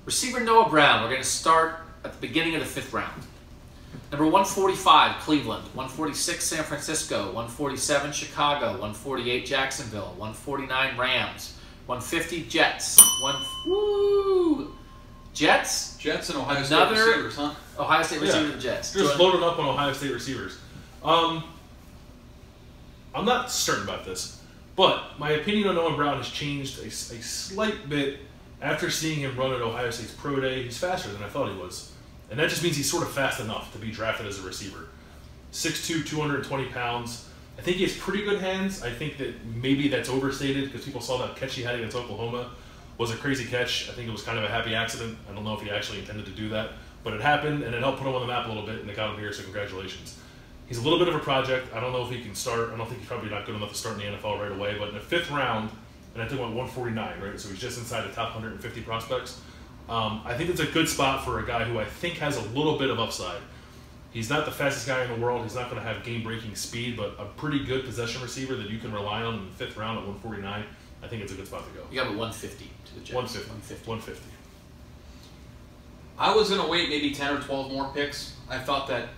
Receiver Noah Brown, we're going to start at the beginning of the 5th round. Number 145, Cleveland. 146, San Francisco. 147, Chicago. 148, Jacksonville. 149, Rams. 150, Jets. Jets? Jets and Ohio State receivers, huh? Ohio State receiver to the Jets. Just loaded up on Ohio State receivers. I'm not certain about this, but my opinion on Noah Brown has changed a slight bit after seeing him run at Ohio State's Pro Day. He's faster than I thought he was. And that just means he's sort of fast enough to be drafted as a receiver. 6'2", 220 pounds. I think he has pretty good hands. I think that maybe that's overstated because people saw that catch he had against Oklahoma was a crazy catch. I think it was kind of a happy accident. I don't know if he actually intended to do that, but it happened and it helped put him on the map a little bit and they got him here, so congratulations. He's a little bit of a project. I don't know if he can start. I don't think he's probably not good enough to start in the NFL right away, but in the 5th round, and I took him at 149, right? So he's just inside the top 150 prospects. I think it's a good spot for a guy who I think has a little bit of upside. He's not the fastest guy in the world. He's not going to have game-breaking speed, but a pretty good possession receiver that you can rely on in the 5th round at 149. I think it's a good spot to go. You got a 150 to the Jets. 150. I was going to wait maybe 10 or 12 more picks. I thought that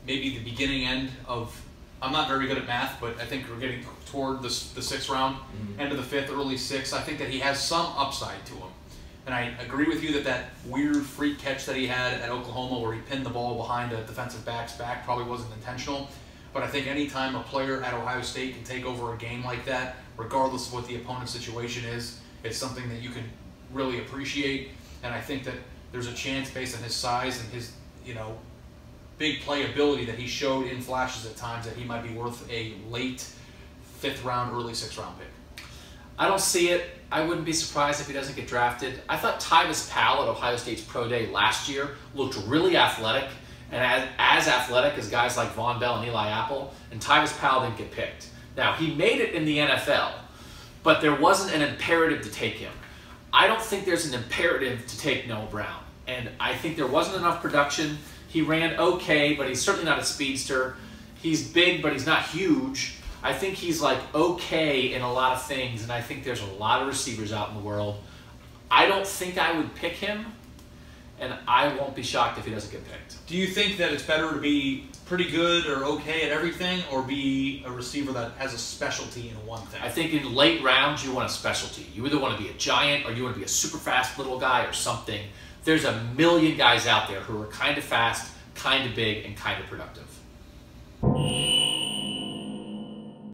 maybe the beginning end of, I'm not very good at math, but I think we're getting toward the 6th round, end of the 5th, early 6th. I think that he has some upside to him. And I agree with you that that weird freak catch that he had at Oklahoma where he pinned the ball behind a defensive back's back probably wasn't intentional. But I think any time a player at Ohio State can take over a game like that, regardless of what the opponent's situation is, it's something that you can really appreciate. And I think that there's a chance based on his size and his, big playability that he showed in flashes at times that he might be worth a late 5th round, early 6th round pick. I don't see it. I wouldn't be surprised if he doesn't get drafted. I thought Tyvis Powell at Ohio State's Pro Day last year looked really athletic, and as athletic as guys like Von Bell and Eli Apple, and Tyvis Powell didn't get picked. Now, he made it in the NFL, but there wasn't an imperative to take him. I don't think there's an imperative to take Noah Brown, and I think there wasn't enough production. He ran okay, but he's certainly not a speedster. He's big, but he's not huge. I think he's like okay in a lot of things, and I think there's a lot of receivers out in the world. I don't think I would pick him, and I won't be shocked if he doesn't get picked. Do you think that it's better to be pretty good or okay at everything, or be a receiver that has a specialty in one thing? I think in late rounds, you want a specialty. You either want to be a giant, or you want to be a super fast little guy or something. There's a million guys out there who are kind of fast, kind of big, and kind of productive.